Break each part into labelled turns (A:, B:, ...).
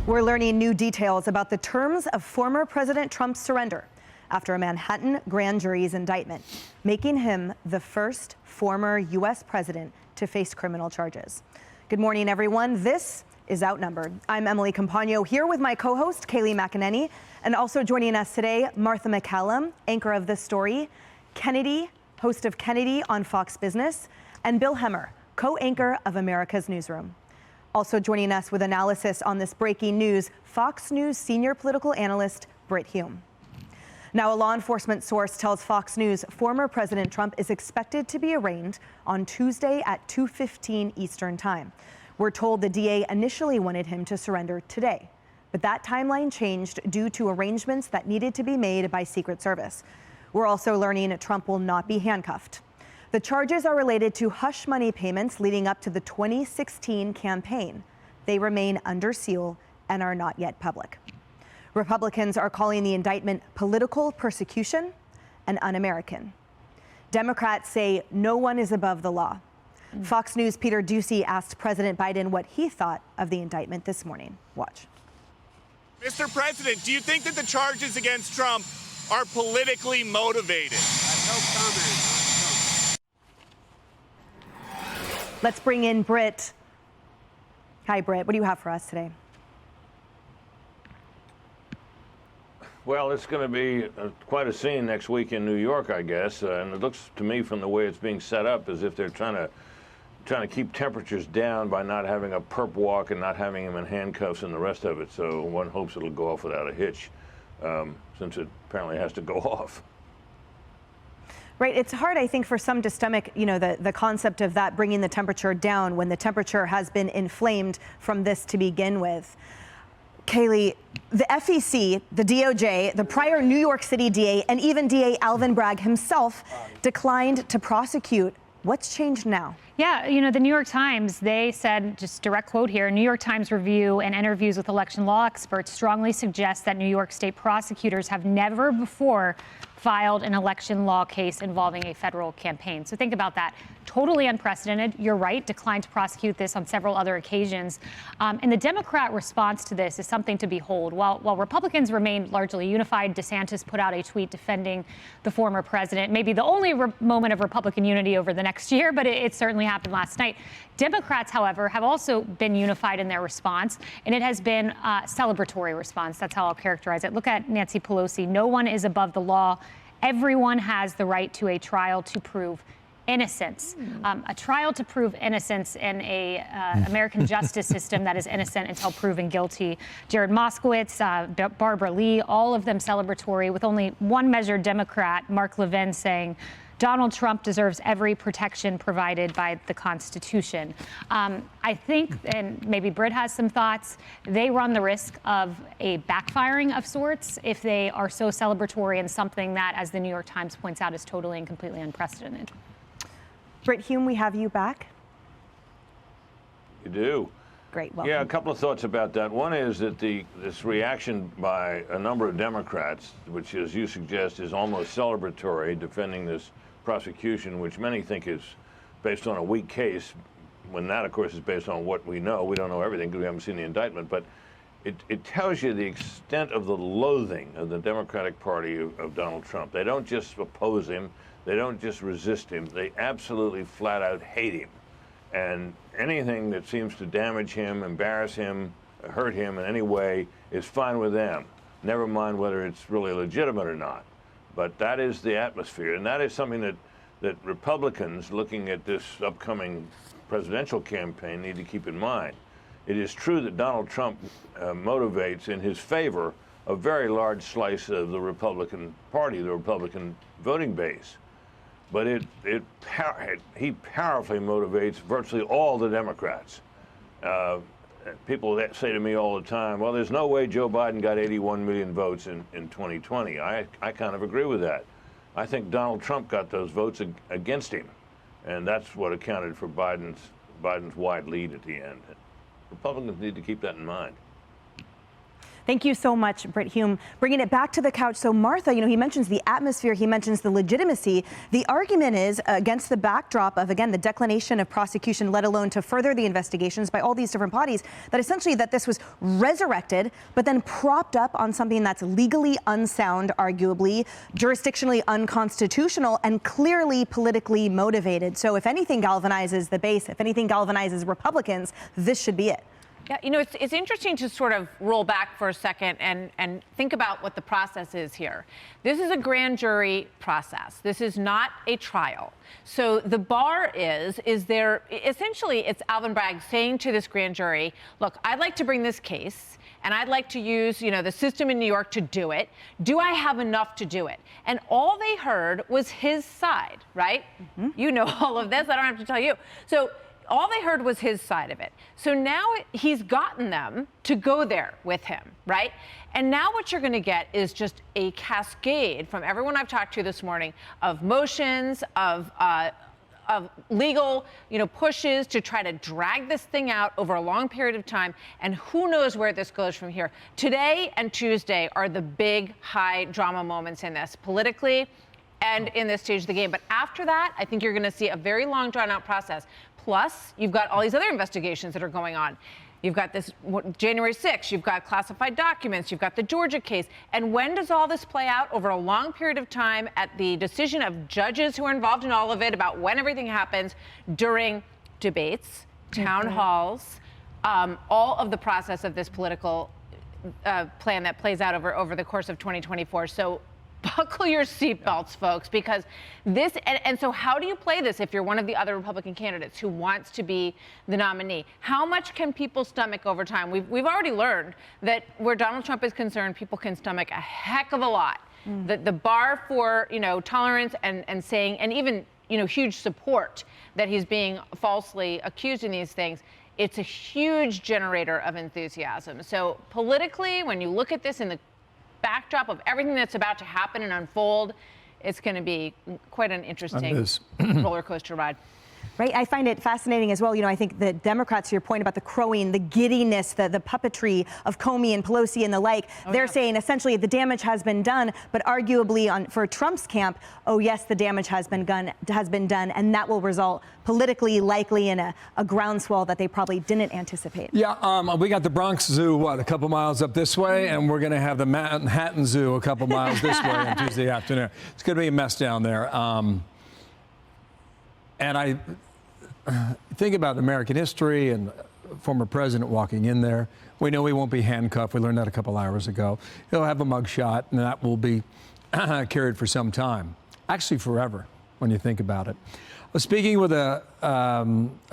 A: We're learning new details about the terms of former President Trump's surrender after a Manhattan grand jury's indictment, making him the first former U.S. president to face criminal charges. Good morning, everyone. This is Outnumbered. I'm Emily Campagno, here with my co-host, Kayleigh McEnany, and also joining us today, Martha McCallum, anchor of This Story, Kennedy, host of Kennedy on Fox Business, and Bill Hemmer, co-anchor of America's Newsroom. Also joining us with analysis on this breaking news, Fox News senior political analyst Brit Hume. Now, a law enforcement source tells Fox News former President Trump is expected to be arraigned on Tuesday at 2:15 Eastern Time. We're told the DA initially wanted him to surrender today, but that timeline changed due to arrangements that needed to be made by Secret Service. We're also learning Trump will not be handcuffed. The charges are related to hush money payments leading up to the 2016 campaign. They remain under seal and are not yet public. Republicans are calling the indictment political persecution and un-American. Democrats say no one is above the law. Fox News' Peter Doocy asked President Biden what he thought of the indictment this morning. Watch.
B: Mr. President, do you think that the charges against Trump are politically motivated?
C: No comment.
A: Let's bring in Brit. Hi, Brit. What do you have for us today?
D: Well, it's going to be quite a scene next week in New York, I guess. And it looks to me, from the way it's being set up, as if they're trying to keep temperatures down by not having a perp walk and not having him in handcuffs and the rest of it. So one hopes it'll go off without a hitch, since it apparently has to go off.
A: Right. It's hard, I think, for some to stomach, the concept of that bringing the temperature down when the temperature has been inflamed from this to begin with. Kayleigh, the FEC, the DOJ, the prior New York City DA, and even DA Alvin Bragg himself declined to prosecute. What's changed now?
E: Yeah, the New York Times, they said, just direct quote here, New York Times review and interviews with election law experts strongly suggest that New York state prosecutors have never before filed an election law case involving a federal campaign. So think about that. Totally unprecedented. You're right, declined to prosecute this on several other occasions. And the Democrat response to this is something to behold. While Republicans remained largely unified, DeSantis put out a tweet defending the former president, maybe the only moment of Republican unity over the next year, but it certainly happened last night. Democrats, however, have also been unified in their response, and it has been a celebratory response. That's how I'll characterize it. Look at Nancy Pelosi. No one is above the law. Everyone has the right to a trial to prove innocence. A trial to prove innocence in a American justice system that is innocent until proven guilty. Jared Moskowitz, Barbara Lee, all of them celebratory, with only one measured Democrat, Mark Levin, saying Donald Trump deserves every protection provided by the Constitution. I think, and maybe Brit has some thoughts, they run the risk of a backfiring of sorts if they are so celebratory in something that, as the New York Times points out, is totally and completely unprecedented.
A: Brit Hume, we have you back.
D: You do.
A: Great. Welcome.
D: Yeah, a couple of thoughts about that. One is that this reaction by a number of Democrats, which, as you suggest, is almost celebratory, defending this prosecution, which many think is based on a weak case, when that, of course, is based on what we know. We don't know everything because we haven't seen the indictment, but it tells you the extent of the loathing of the Democratic Party of Donald Trump. They don't just oppose him. They don't just resist him. They absolutely flat out hate him. And anything that seems to damage him, embarrass him, hurt him in any way is fine with them. Never mind whether it's really legitimate or not. But that is the atmosphere. And that is something that Republicans looking at this upcoming presidential campaign need to keep in mind. It is true that Donald Trump motivates in his favor a very large slice of the Republican Party, the Republican voting base. But he powerfully motivates virtually all the Democrats. People say to me all the time, well, there's no way Joe Biden got 81 million votes in 2020. I kind of agree with that. I think Donald Trump got those votes against him, and that's what accounted for Biden's wide lead at the end. Republicans need to keep that in mind.
A: Thank you so much, Britt Hume. Bringing it back to the couch. So Martha, he mentions the atmosphere, he mentions the legitimacy. The argument is against the backdrop of, again, the declination of prosecution, let alone to further the investigations by all these different bodies, that essentially that this was resurrected, but then propped up on something that's legally unsound, arguably, jurisdictionally unconstitutional, and clearly politically motivated. So if anything galvanizes the base, if anything galvanizes Republicans, this should be it.
C: Yeah, it's interesting to sort of roll back for a second and think about what the process is here. This is a grand jury process. This is not a trial. So the bar is there, essentially it's Alvin Bragg saying to this grand jury, look, I'd like to bring this case and I'd like to use, the system in New York to do it. Do I have enough to do it? And all they heard was his side, right? Mm-hmm. You know all of this, I don't have to tell you. So all they heard was his side of it. So now he's gotten them to go there with him, right? And now what you're going to get is just a cascade from everyone I've talked to this morning of motions, of legal, pushes to try to drag this thing out over a long period of time. And who knows where this goes from here. Today and Tuesday are the big high drama moments in this politically and in this stage of the game. But after that, I think you're going to see a very long drawn out process. Plus, you've got all these other investigations that are going on. You've got this January 6th, you've got classified documents, you've got the Georgia case. And when does all this play out? Over a long period of time at the decision of judges who are involved in all of it about when everything happens during debates, town halls, all of the process of this political plan that plays out over the course of 2024. So buckle your seatbelts, folks, because this, and so how do you play this if you're one of the other Republican candidates who wants to be the nominee? How much can people stomach over time? We've already learned that where Donald Trump is concerned, people can stomach a heck of a lot. The bar for, tolerance and saying, and even, huge support that he's being falsely accused in these things, it's a huge generator of enthusiasm. So politically, when you look at this in the backdrop of everything that's about to happen and unfold, it's going to be quite an interesting roller coaster ride.
A: Right. I find it fascinating as well. I think the Democrats, to your point about the crowing, the giddiness, the puppetry of Comey and Pelosi and the like, they're saying essentially the damage has been done, but arguably for Trump's camp, oh yes, the damage has been done, and that will result politically likely in a groundswell that they probably didn't anticipate.
F: Yeah, we got the Bronx Zoo, a couple miles up this way, and we're going to have the Manhattan Zoo a couple miles this way on Tuesday afternoon. It's going to be a mess down there. And I think about American history and former president walking in there. We know he won't be handcuffed. We learned that a couple hours ago. He'll have a mugshot, and that will be carried for some time. Actually, forever, when you think about it. I was speaking with a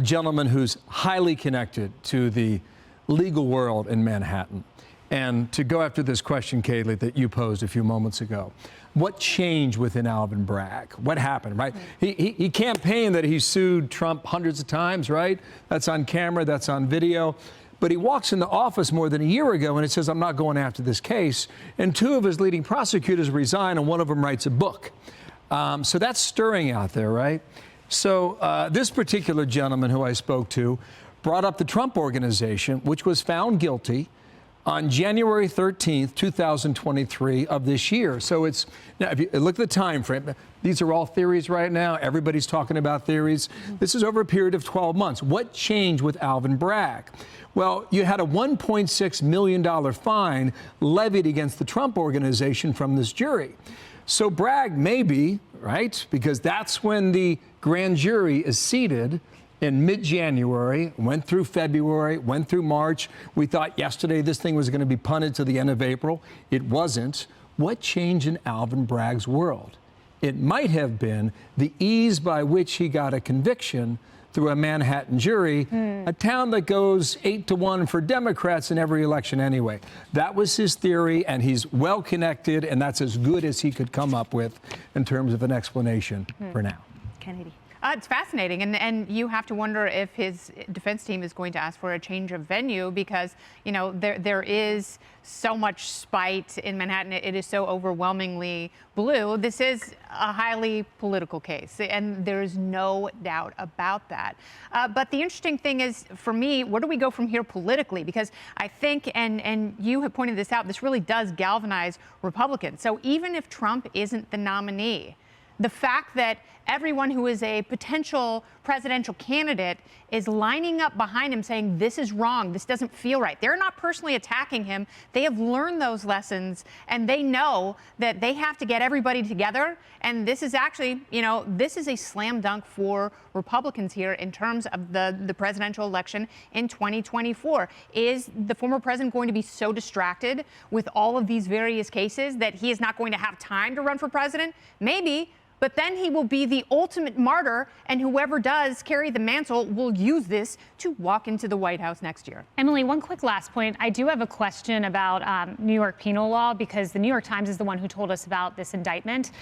F: gentleman who's highly connected to the legal world in Manhattan. And to go after this question, Kaylee, that you posed a few moments ago, what changed within Alvin Bragg? What happened, right? He campaigned that he sued Trump hundreds of times, right? That's on camera, that's on video. But he walks in the office more than a year ago and he says, I'm not going after this case. And two of his leading prosecutors resign and one of them writes a book. So that's stirring out there, right? So this particular gentleman who I spoke to brought up the Trump Organization, which was found guilty on January 13th, 2023 of this year. So it's, now if you look at the time frame, these are all theories right now. Everybody's talking about theories. This is over a period of 12 months. What changed with Alvin Bragg? Well, you had a $1.6 million fine levied against the Trump Organization from this jury. So Bragg maybe, right, because that's when the grand jury is seated in mid-January, went through February, went through March. We thought yesterday this thing was going to be punted to the end of April. It wasn't. What changed in Alvin Bragg's world? It might have been the ease by which he got a conviction through a Manhattan jury, a town that goes 8-1 for Democrats in every election anyway. That was his theory, and he's well connected, and that's as good as he could come up with in terms of an explanation for now.
A: Kennedy.
G: It's fascinating, and you have to wonder if his defense team is going to ask for a change of venue because, you know, there is so much spite in Manhattan. It is so overwhelmingly blue. This is a highly political case, and there is no doubt about that. But the interesting thing is, for me, where do we go from here politically? Because I think, and you have pointed this out, this really does galvanize Republicans. So even if Trump isn't the nominee, the fact that everyone who is a potential presidential candidate is lining up behind him saying, this is wrong, this doesn't feel right. They're not personally attacking him. They have learned those lessons, and they know that they have to get everybody together. And this is actually, you know, this is a slam dunk for Republicans here in terms of the presidential election in 2024. Is the former president going to be so distracted with all of these various cases that he is not going to have time to run for president? Maybe. But then he will be the ultimate martyr, and whoever does carry the mantle will use this to walk into the White House next year.
E: Emily, one quick last point. I do have a question about New York penal law, because the New York Times is the one who told us about this indictment.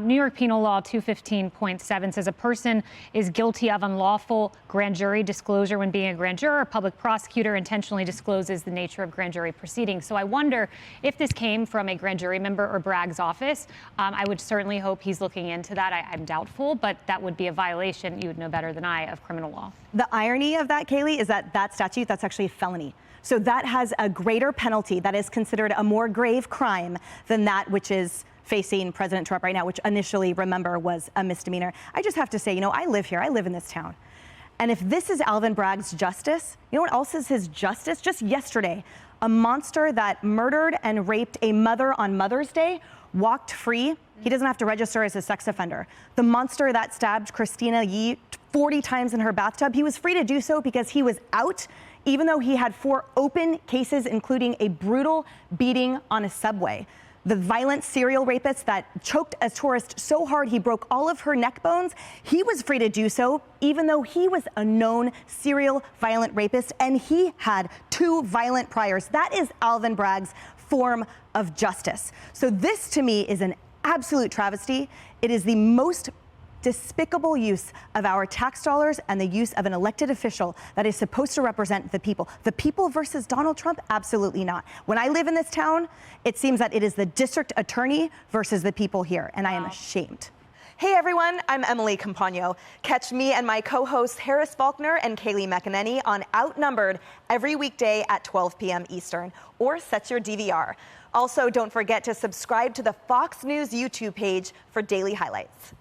E: New York penal law 215.7 says a person is guilty of unlawful grand jury disclosure when being a grand juror. A public prosecutor intentionally discloses the nature of grand jury proceedings. So I wonder if this came from a grand jury member or Bragg's office. I would certainly hope he's looking into that. I'm doubtful, but that would be a violation, you would know better than I, of criminal law.
A: The irony of that, Kaylee, is that that statute, that's actually a felony. So that has a greater penalty. That is considered a more grave crime than that which is facing President Trump right now, which initially, remember, was a misdemeanor. I just have to say, you know, I live here. I live in this town. And if this is Alvin Bragg's justice, you know what else is his justice? Just yesterday, a monster that murdered and raped a mother on Mother's Day walked free. He doesn't have to register as a sex offender. The monster that stabbed Christina Yee 40 times in her bathtub, he was free to do so because he was out, even though he had 4 open cases, including a brutal beating on a subway. The violent serial rapist that choked a tourist so hard he broke all of her neck bones, he was free to do so, even though he was a known serial violent rapist, and he had 2 violent priors. That is Alvin Bragg's form of justice. So this, to me, is an absolute travesty. It is the most despicable use of our tax dollars and the use of an elected official that is supposed to represent the people. The people versus Donald Trump? Absolutely not. When I live in this town, it seems that it is the district attorney versus the people here, and I am ashamed. Hey everyone, I'm Emily Campagno. Catch me and my co-hosts Harris Faulkner and Kaylee McEnany on Outnumbered every weekday at 12 p.m. Eastern, or set your DVR. Also, don't forget to subscribe to the Fox News YouTube page for daily highlights.